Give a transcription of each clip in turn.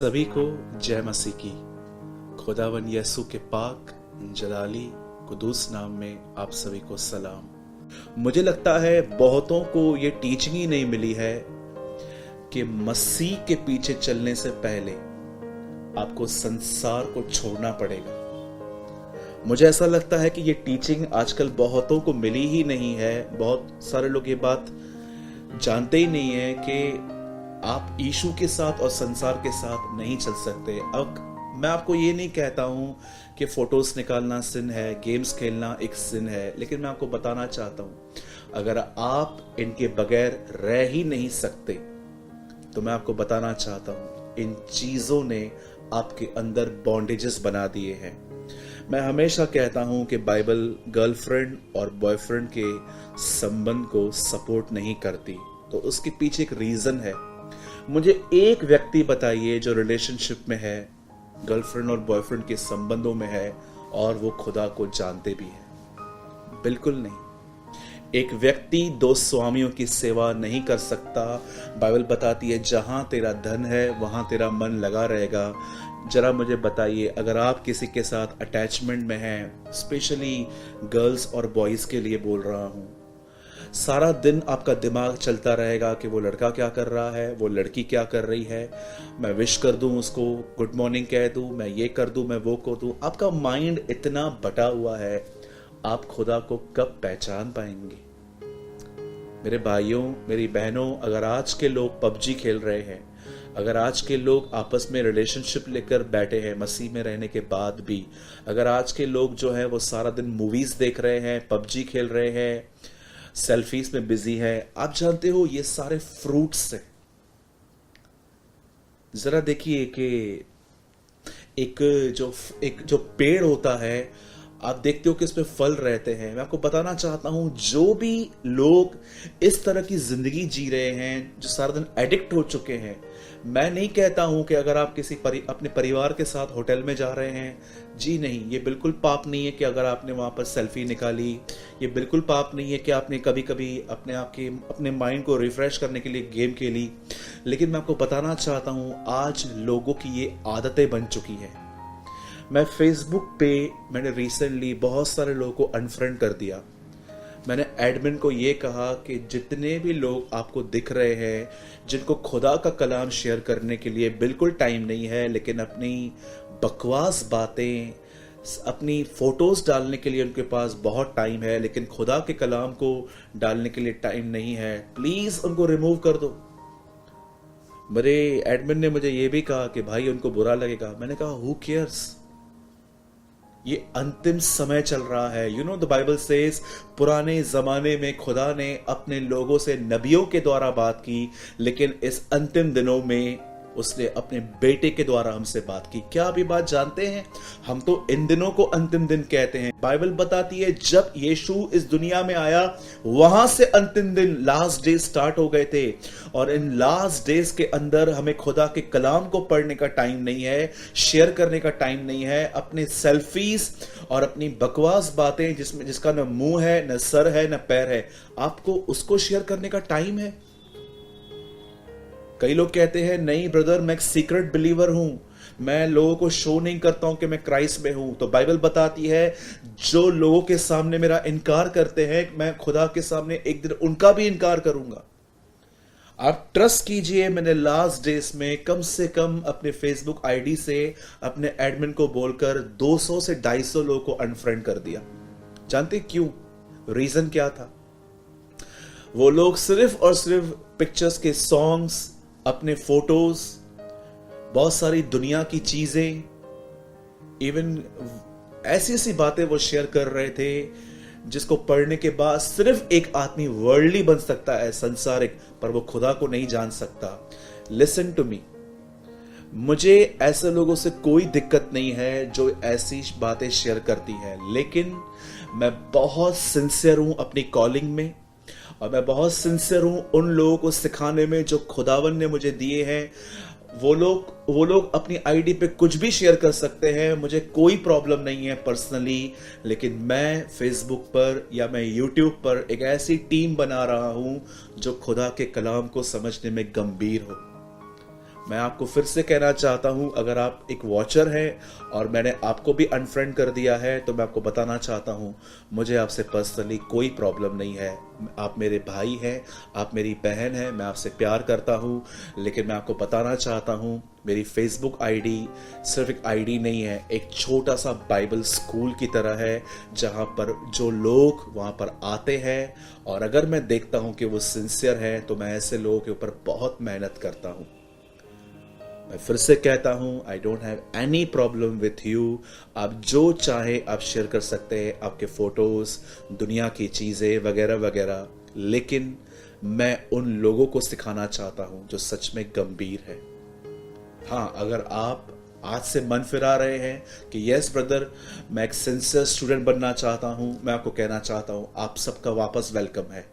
सभी को जय मसीह की। खुदावन यसु के पाक जलाली कुदूस नाम में आप सभी को सलाम। मुझे लगता है बहुतों को ये टीचिंग ही नहीं मिली है कि मसीह के पीछे चलने से पहले आपको संसार को छोड़ना पड़ेगा। मुझे ऐसा लगता है कि ये टीचिंग आजकल बहुतों को मिली ही नहीं है। बहुत सारे लोग ये बात जानते ही नहीं है कि आप यीशु के साथ और संसार के साथ नहीं चल सकते। अब मैं आपको ये नहीं कहता हूं कि फोटोज निकालना सिन है, गेम्स खेलना एक सिन है, लेकिन मैं आपको बताना चाहता हूं अगर आप इनके बगैर रह ही नहीं सकते तो मैं आपको बताना चाहता हूं इन चीजों ने आपके अंदर बॉन्डेजेस बना दिए हैं। मैं हमेशा कहता हूं कि बाइबल गर्लफ्रेंड और बॉयफ्रेंड के संबंध को सपोर्ट नहीं करती, तो उसके पीछे एक रीजन है। मुझे एक व्यक्ति बताइए जो रिलेशनशिप में है, गर्लफ्रेंड और बॉयफ्रेंड के संबंधों में है और वो खुदा को जानते भी है। बिल्कुल नहीं। एक व्यक्ति दो स्वामियों की सेवा नहीं कर सकता। बाइबल बताती है जहां तेरा धन है वहां तेरा मन लगा रहेगा। जरा मुझे बताइए, अगर आप किसी के साथ अटैचमेंट में हैं, स्पेशली गर्ल्स और बॉयज के लिए बोल रहा हूं, सारा दिन आपका दिमाग चलता रहेगा कि वो लड़का क्या कर रहा है, वो लड़की क्या कर रही है, मैं विश कर दूं उसको, गुड मॉर्निंग कह दूं, मैं ये कर दूं, मैं वो कर दूं। आपका माइंड इतना बटा हुआ है, आप खुदा को कब पहचान पाएंगे? मेरे भाइयों, मेरी बहनों, अगर आज के लोग पबजी खेल रहे हैं, अगर आज के लोग आपस में रिलेशनशिप लेकर बैठे हैं मसीह में रहने के बाद भी, अगर आज के लोग जो है वो सारा दिन मूवीज देख रहे हैं, पबजी खेल रहे हैं, सेल्फीज में बिजी है, आप जानते हो ये सारे फ्रूट्स हैं। जरा देखिए कि एक जो पेड़ होता है, आप देखते हो कि इसमें फल रहते हैं। मैं आपको बताना चाहता हूं जो भी लोग इस तरह की जिंदगी जी रहे हैं, जो सारा दिन एडिक्ट हो चुके हैं, मैं नहीं कहता हूं कि अगर आप अपने परिवार के साथ होटल में जा रहे हैं, जी नहीं, ये बिल्कुल पाप नहीं है कि अगर आपने वहां पर सेल्फी निकाली, ये बिल्कुल पाप नहीं है कि आपने कभी कभी अपने माइंड को रिफ्रेश करने के लिए गेम खेली। लेकिन मैं आपको बताना चाहता हूं आज लोगों की ये आदतें बन चुकी है। मैं फेसबुक पे मैंने रिसेंटली बहुत सारे लोगों को अनफ्रेंड कर दिया। मैंने एडमिन को ये कहा कि जितने भी लोग आपको दिख रहे हैं, जिनको खुदा का कलाम शेयर करने के लिए बिल्कुल टाइम नहीं है, लेकिन अपनी बकवास बातें, अपनी फोटोज डालने के लिए उनके पास बहुत टाइम है, लेकिन खुदा के कलाम को डालने के लिए टाइम नहीं है, प्लीज उनको रिमूव कर दो। मेरे एडमिन ने मुझे ये भी कहा कि भाई उनको बुरा लगेगा। मैंने कहा हु केयर्स, ये अंतिम समय चल रहा है। You know the Bible says पुराने जमाने में खुदा ने अपने लोगों से नबियों के द्वारा बात की, लेकिन इस अंतिम दिनों में उसने अपने बेटे के द्वारा हमसे बात की। क्या आप ये बात जानते हैं? हम तो इन दिनों को अंतिम दिन कहते हैं। बाइबल बताती है जब यीशु इस दुनिया में आया, वहां से अंतिम दिन, लास्ट डे स्टार्ट हो गए थे। और इन लास्ट डेज के अंदर हमें खुदा के कलाम को पढ़ने का टाइम नहीं है, शेयर करने का टाइम नहीं है। अपने सेल्फीज और अपनी बकवास बातें जिसका न मुंह है, न सर है, न पैर है, आपको उसको शेयर करने का टाइम है? कई लोग कहते हैं नहीं ब्रदर, मैं एक सीक्रेट बिलीवर हूं, मैं लोगों को शो नहीं करता हूं कि मैं क्राइस्ट में हूं। तो बाइबल बताती है जो लोगों के सामने मेरा इनकार करते हैं, मैं खुदा के सामने एक दिन उनका भी इनकार करूंगा। आप ट्रस्ट कीजिए, मैंने लास्ट डेज में कम से कम अपने फेसबुक आईडी से अपने एडमिन को बोलकर 200 से 250 लोगों को अनफ्रेंड कर दिया। जानते क्यों? रीजन क्या था? वो लोग सिर्फ और सिर्फ पिक्चर्स के सॉन्ग्स, अपने फोटोज, बहुत सारी दुनिया की चीजें, इवन ऐसी ऐसी बातें वो शेयर कर रहे थे जिसको पढ़ने के बाद सिर्फ एक आदमी वर्ल्डली बन सकता है, संसारिक, पर वो खुदा को नहीं जान सकता। लिसन टू मी, मुझे ऐसे लोगों से कोई दिक्कत नहीं है जो ऐसी बातें शेयर करती है, लेकिन मैं बहुत सिंसियर हूं अपनी कॉलिंग में, और मैं बहुत सिंसियर हूं उन लोगों को सिखाने में जो खुदावन ने मुझे दिए हैं। वो लोग अपनी आईडी पे कुछ भी शेयर कर सकते हैं, मुझे कोई प्रॉब्लम नहीं है पर्सनली, लेकिन मैं फेसबुक पर या मैं यूट्यूब पर एक ऐसी टीम बना रहा हूं जो खुदा के कलाम को समझने में गंभीर हो। मैं आपको फिर से कहना चाहता हूं, अगर आप एक वॉचर हैं और मैंने आपको भी अनफ्रेंड कर दिया है, तो मैं आपको बताना चाहता हूं, मुझे आपसे पर्सनली कोई प्रॉब्लम नहीं है। आप मेरे भाई हैं, आप मेरी बहन हैं, मैं आपसे प्यार करता हूं। लेकिन मैं आपको बताना चाहता हूं, मेरी फेसबुक आईडी सिर्फ एक आईडी नहीं है, एक छोटा सा बाइबल स्कूल की तरह है, जहां पर जो लोग वहां पर आते हैं और अगर मैं देखता हूं कि वो सिंसियर है, तो मैं ऐसे लोगों के ऊपर बहुत मेहनत करता हूं। मैं फिर से कहता हूं, I don't have any problem with you. आप जो चाहे आप शेयर कर सकते हैं, आपके फोटोज, दुनिया की चीजें वगैरह वगैरह, लेकिन मैं उन लोगों को सिखाना चाहता हूं जो सच में गंभीर है। हाँ, अगर आप आज से मन फिरा रहे हैं कि यस ब्रदर, मैं एक सिंसियर स्टूडेंट बनना चाहता हूं, मैं आपको कहना चाहता हूं, आप सबका वापस वेलकम है।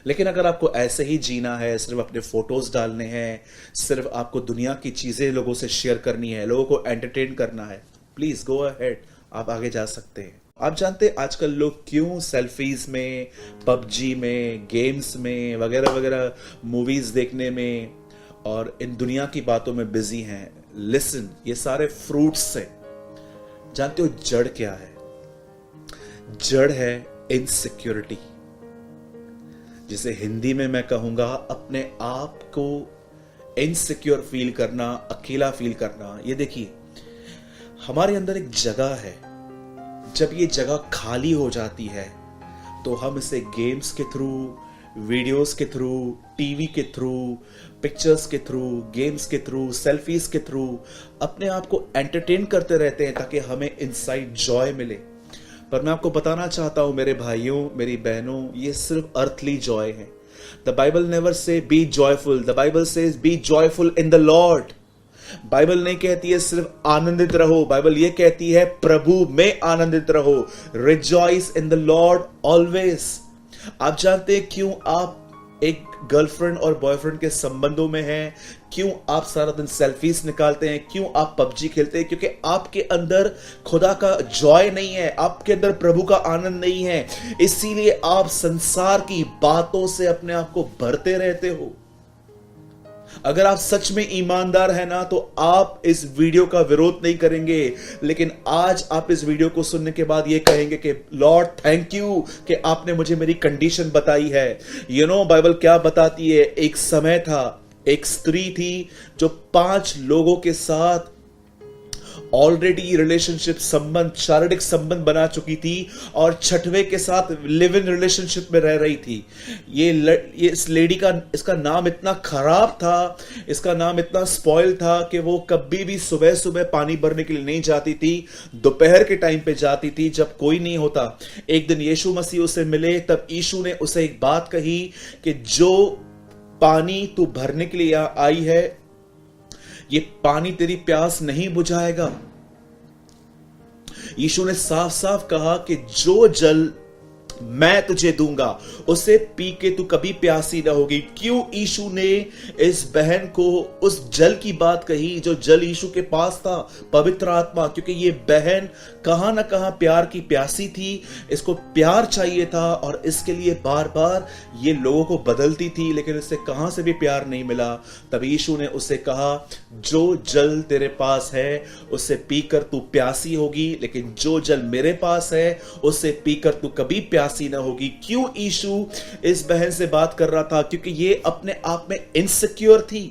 लेकिन अगर आपको ऐसे ही जीना है, सिर्फ अपने फोटोज डालने हैं, सिर्फ आपको दुनिया की चीजें लोगों से शेयर करनी है, लोगों को एंटरटेन करना है, प्लीज गो अहेड, आप आगे जा सकते हैं। आप जानते हैं आजकल लोग क्यों सेल्फीज में, पबजी में, गेम्स में वगैरह वगैरह, मूवीज देखने में और इन दुनिया की बातों में बिजी हैं? लिसन, ये सारे फ्रूट्स से जानते हो जड़ क्या है? जड़ है इनसिक्योरिटी, जिसे हिंदी में मैं कहूंगा अपने आप को इनसिक्योर फील करना, अकेला फील करना। ये देखिए, हमारे अंदर एक जगह है, जब ये जगह खाली हो जाती है तो हम इसे गेम्स के थ्रू, वीडियोस के थ्रू, टीवी के थ्रू, पिक्चर्स के थ्रू, गेम्स के थ्रू, सेल्फीज के थ्रू अपने आप को एंटरटेन करते रहते हैं ताकि हमें इनसाइड जॉय मिले। पर मैं आपको बताना चाहता हूं मेरे भाइयों, मेरी बहनों, ये सिर्फ अर्थली जॉय है। The Bible never say be joyful, the Bible says be joyful in the Lord. Bible नहीं कहती है सिर्फ आनंदित रहो, बाइबल ये कहती है प्रभु में आनंदित रहो। Rejoice in the Lord always. आप जानते हैं क्यों आप एक गर्लफ्रेंड और बॉयफ्रेंड के संबंधों में हैं? क्यों आप सारा दिन सेल्फीज निकालते हैं? क्यों आप पबजी खेलते हैं? क्योंकि आपके अंदर खुदा का जॉय नहीं है, आपके अंदर प्रभु का आनंद नहीं है। इसीलिए आप संसार की बातों से अपने आप को भरते रहते हो। अगर आप सच में ईमानदार हैं ना, तो आप इस वीडियो का विरोध नहीं करेंगे, लेकिन आज आप इस वीडियो को सुनने के बाद ये कहेंगे कि लॉर्ड थैंक यू कि आपने मुझे मेरी कंडीशन बताई है। बाइबल क्या बताती है? एक समय था, एक स्त्री थी जो 5 लोगों के साथ ऑलरेडी रिलेशनशिप संबंध, शारीरिक संबंध बना चुकी थी और 6वें के साथ लिव इन रिलेशनशिप में रह रही थी। ये इस लेडी का, इसका नाम इतना खराब था, इसका नाम इतना स्पॉइल था कि वो कभी भी सुबह सुबह पानी भरने के लिए नहीं जाती थी, दोपहर के टाइम पे जाती थी जब कोई नहीं होता। एक दिन यीशु मसीह उसे मिले, तब यीशु ने उसे एक बात कही कि जो पानी तू भरने के लिए आई है, ये पानी तेरी प्यास नहीं बुझाएगा। यीशु ने साफ साफ कहा कि जो जल मैं तुझे दूंगा उसे पी के तू कभी प्यासी ना होगी। क्यों यीशु ने इस बहन को उस जल की बात कही जो जल यीशु के पास था? पवित्र आत्मा। क्योंकि ये बहन कहां ना कहां प्यार की प्यासी थी, इसको प्यार चाहिए था और इसके लिए बार बार ये लोगों को बदलती थी, लेकिन इससे कहां से भी प्यार नहीं मिला। तब यीशु ने उसे कहा, जो जल तेरे पास है उसे पीकर तू प्यासी होगी, लेकिन जो जल मेरे पास है उसे पीकर तू कभी प्यासी न होगी। क्यों यीशु इस बहन से बात कर रहा था? क्योंकि ये अपने आप में इनसिक्योर थी।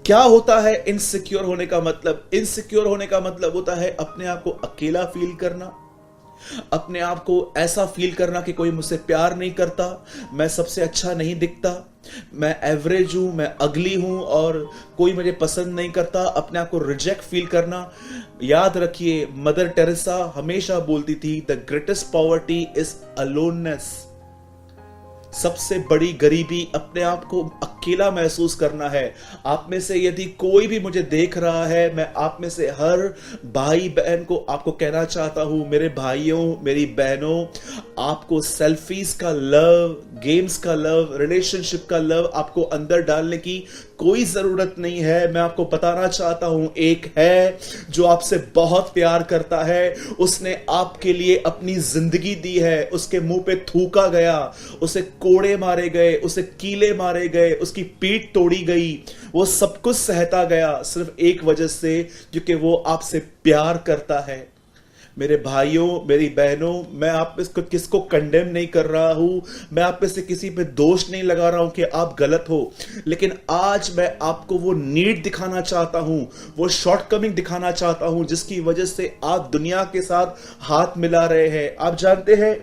क्या होता है इनसिक्योर होने का मतलब? इनसिक्योर होने का मतलब होता है अपने आप को अकेला फील करना, अपने आप को ऐसा फील करना कि कोई मुझसे प्यार नहीं करता, मैं सबसे अच्छा नहीं दिखता, मैं एवरेज हूं, मैं अगली हूं और कोई मुझे पसंद नहीं करता, अपने आप को रिजेक्ट फील करना। याद रखिए, मदर टेरेसा हमेशा बोलती थी, the greatest poverty is aloneness. सबसे बड़ी गरीबी अपने आप को अकेला महसूस करना है। आप में से यदि कोई भी मुझे देख रहा है, मैं आप में से हर भाई बहन को आपको कहना चाहता हूं, मेरे भाइयों, मेरी बहनों, आपको सेल्फीज का लव, गेम्स का लव, रिलेशनशिप का लव आपको अंदर डालने की कोई जरूरत नहीं है। मैं आपको बताना चाहता हूं, एक है जो आपसे बहुत प्यार करता है, उसने आपके लिए अपनी जिंदगी दी है, उसके मुंह पे थूका गया, उसे कोड़े मारे गए, उसे कीले मारे गए, उसकी पीठ तोड़ी गई, वो सब कुछ सहता गया सिर्फ एक वजह से, क्योंकि वो आपसे प्यार करता है। मेरे भाइयों, मेरी बहनों, मैं आप इसको किसको कंडेम नहीं कर रहा हूं, मैं आप में से किसी पे दोष नहीं लगा रहा हूं कि आप गलत हो, लेकिन आज मैं आपको वो नीड दिखाना चाहता हूं, वो शॉर्टकमिंग दिखाना चाहता हूं जिसकी वजह से आप दुनिया के साथ हाथ मिला रहे हैं। आप जानते हैं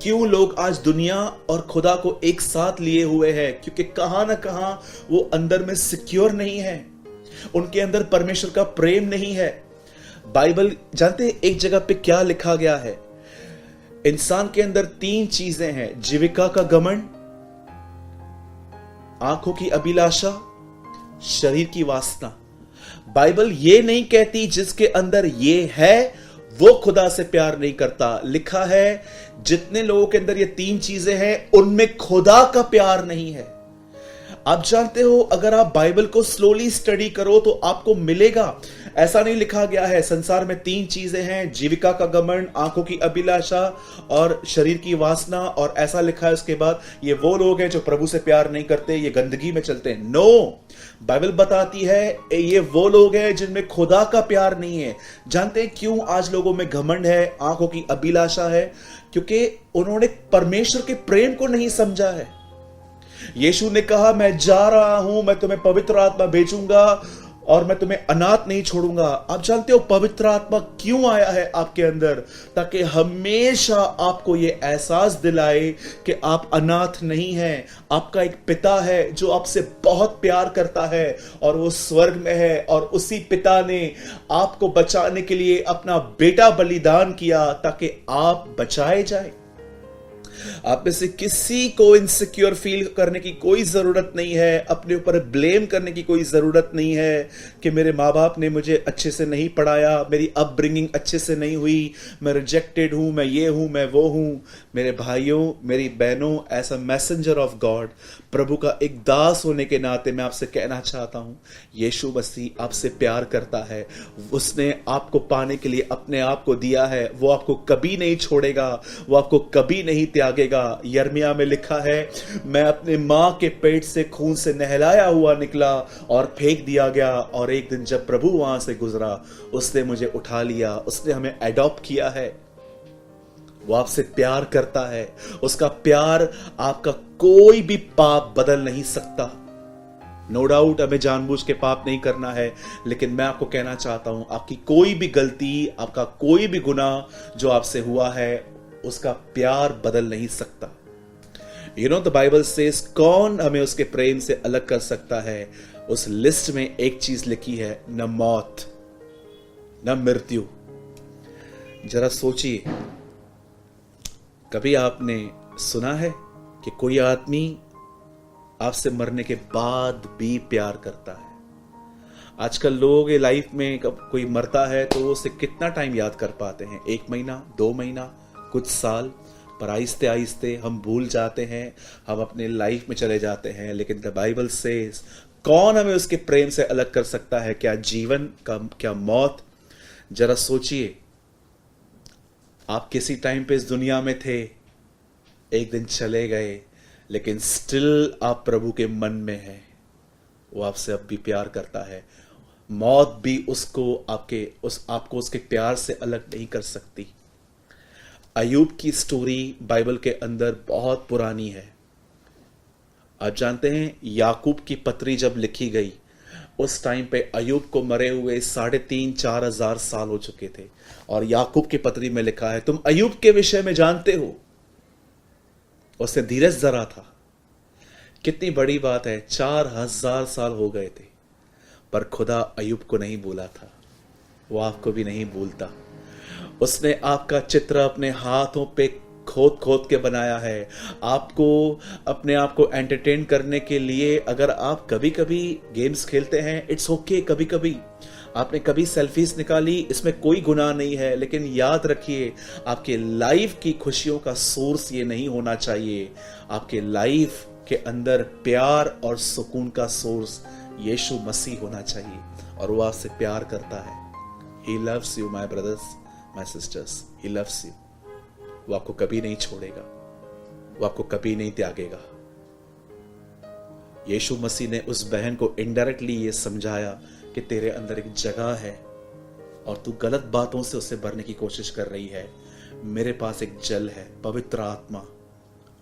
क्यों लोग आज दुनिया और खुदा को एक साथ लिए हुए हैं? क्योंकि कहां ना कहां वो अंदर में सिक्योर नहीं है, उनके अंदर परमेश्वर का प्रेम नहीं है। बाइबल जानते हैं एक जगह पे क्या लिखा गया है? इंसान के अंदर 3 चीजें हैं, जीविका का घमंड, आंखों की अभिलाषा, शरीर की वासना। बाइबल ये नहीं कहती जिसके अंदर ये है वो खुदा से प्यार नहीं करता। लिखा है जितने लोगों के अंदर ये 3 चीजें हैं उनमें खुदा का प्यार नहीं है। आप जानते हो, अगर आप बाइबल को स्लोली स्टडी करो तो आपको मिलेगा। ऐसा नहीं लिखा गया है संसार में 3 चीजें हैं, जीविका का घमंड, आंखों की अभिलाषा और शरीर की वासना, और ऐसा लिखा है उसके बाद ये वो लोग हैं जो प्रभु से प्यार नहीं करते, ये गंदगी में चलते हैं। नो, बाइबल बताती है ये वो लोग हैं जिनमें खुदा का प्यार नहीं है। जानते हैं क्यों आज लोगों में घमंड है, आंखों की अभिलाषा है? क्योंकि उन्होंने परमेश्वर के प्रेम को नहीं समझा है। यीशु ने कहा, मैं जा रहा हूं, मैं तुम्हें पवित्र आत्मा भेजूंगा और मैं तुम्हें अनाथ नहीं छोड़ूंगा। आप जानते हो पवित्र आत्मा क्यों आया है आपके अंदर? ताकि हमेशा आपको यह एहसास दिलाए कि आप अनाथ नहीं हैं। आपका एक पिता है जो आपसे बहुत प्यार करता है और वो स्वर्ग में है, और उसी पिता ने आपको बचाने के लिए अपना बेटा बलिदान किया ताकि आप बचाए जाए। आप में से किसी को इनसिक्योर फील करने की कोई जरूरत नहीं है, अपने ऊपर ब्लेम करने की कोई जरूरत नहीं है कि मेरे माँ बाप ने मुझे अच्छे से नहीं पढ़ाया, मेरी अपब्रिंगिंग अच्छे से नहीं हुई, मैं रिजेक्टेड हूं, मैं ये हूं, मैं वो हूं। मेरे भाइयों, मेरी बहनों, as a messenger of God, प्रभु का एक दास होने के नाते मैं आपसे कहना चाहता हूं, यीशु मसीह आपसे प्यार करता है। उसने आपको पाने के लिए अपने आप को दिया है, वो आपको कभी नहीं छोड़ेगा, वो आपको कभी नहीं त्यागेगा। यिर्मयाह में लिखा है, मैं अपने मां के पेट से खून से नहलाया हुआ निकला और फेंक दिया गया, और एक दिन जब प्रभु वहां से गुजरा उसने मुझे उठा लिया, उसने हमें एडॉप्ट किया है। वो आपसे प्यार करता है, उसका प्यार आपका कोई भी पाप बदल नहीं सकता। नो डाउट हमें जानबूझ के पाप नहीं करना है, लेकिन मैं आपको कहना चाहता हूं, आपकी कोई भी गलती, आपका कोई भी गुनाह जो आपसे हुआ है, उसका प्यार बदल नहीं सकता। You know the Bible says, कौन हमें उसके प्रेम से अलग कर सकता है? उस लिस्ट में एक चीज लिखी है, न मौत न मृत्यु। जरा सोचिए, कभी आपने सुना है कि कोई आदमी आपसे मरने के बाद भी प्यार करता है? आजकल लोग ये लाइफ में कोई मरता है तो उसे कितना टाइम याद कर पाते हैं? 1 महीना, 2 महीना, कुछ साल, पर आहिस्ते आहिस्ते हम भूल जाते हैं, हम अपने लाइफ में चले जाते हैं। लेकिन द बाइबल सेज, कौन हमें उसके प्रेम से अलग कर सकता है? क्या जीवन का, क्या मौत? जरा सोचिए, आप किसी टाइम पे इस दुनिया में थे, एक दिन चले गए, लेकिन स्टिल आप प्रभु के मन में हैं। वो आपसे अब भी प्यार करता है। मौत भी आपको उसके प्यार से अलग नहीं कर सकती। अय्यूब की स्टोरी बाइबल के अंदर बहुत पुरानी है। आप जानते हैं, याकूब की पत्री जब लिखी गई उस टाइम पे अय्यूब को मरे हुए 3,500-4 हजार साल हो चुके थे, और याकूब की पत्री में लिखा है, तुम अय्यूब के विषय में जानते हो, उसने धीरज धरा था। कितनी बड़ी बात है, 4,000 साल हो गए थे, पर खुदा अय्यूब को नहीं भूला था, वो आपको भी नहीं भूलता। उसने आपका चित्र अपने हाथों पे खोद खोद के बनाया है, आपको अपने आप को एंटरटेन करने के लिए। अगर आप कभी कभी गेम्स खेलते हैं, इट्स ओके, कभी कभी आपने कभी सेल्फीज निकाली, इसमें कोई गुनाह नहीं है, लेकिन याद रखिए आपके लाइफ की खुशियों का सोर्स ये नहीं होना चाहिए। आपके लाइफ के अंदर प्यार और सुकून का सोर्स यीशु मसीह होना चाहिए, और वो आपसे प्यार करता है। He loves you, my brothers, my sisters. He loves you. वो आपको कभी नहीं छोड़ेगा, वो आपको कभी नहीं त्यागेगा। यीशु मसीह ने उस बहन को इनडायरेक्टली ये समझाया कि तेरे अंदर एक जगह है और तू गलत बातों से उसे भरने की कोशिश कर रही है। मेरे पास एक जल है, पवित्र आत्मा,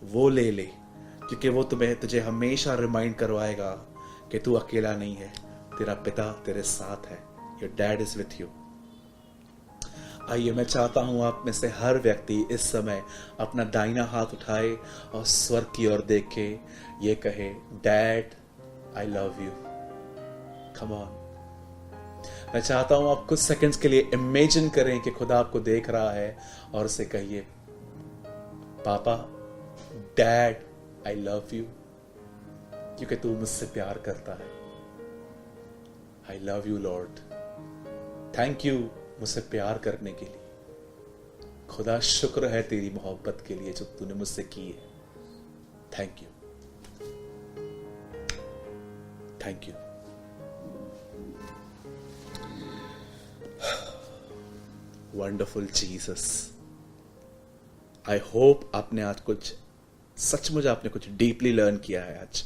वो ले ले, क्योंकि वो तुझे हमेशा रिमाइंड करवाएगा कि तू अकेला नहीं है, तेरा पिता तेरे साथ है। Your dad is with you. आइए, मैं चाहता हूं आप में से हर व्यक्ति इस समय अपना दाहिना हाथ उठाए और स्वर्ग की ओर देख के ये कहे, dad I love you. Come on. मैं चाहता हूं आप कुछ सेकंड्स के लिए इमेजिन करें कि खुदा आपको देख रहा है और उसे कहिए, पापा, डैड आई लव यू, क्योंकि तू मुझसे प्यार करता है। I love you Lord, thank you मुझसे प्यार करने के लिए। खुदा शुक्र है तेरी मोहब्बत के लिए जो तूने मुझसे की है। Thank you, thank you. Wonderful Jesus. I hope आपने आज कुछ, सचमुच आपने कुछ डीपली लर्न किया है आज।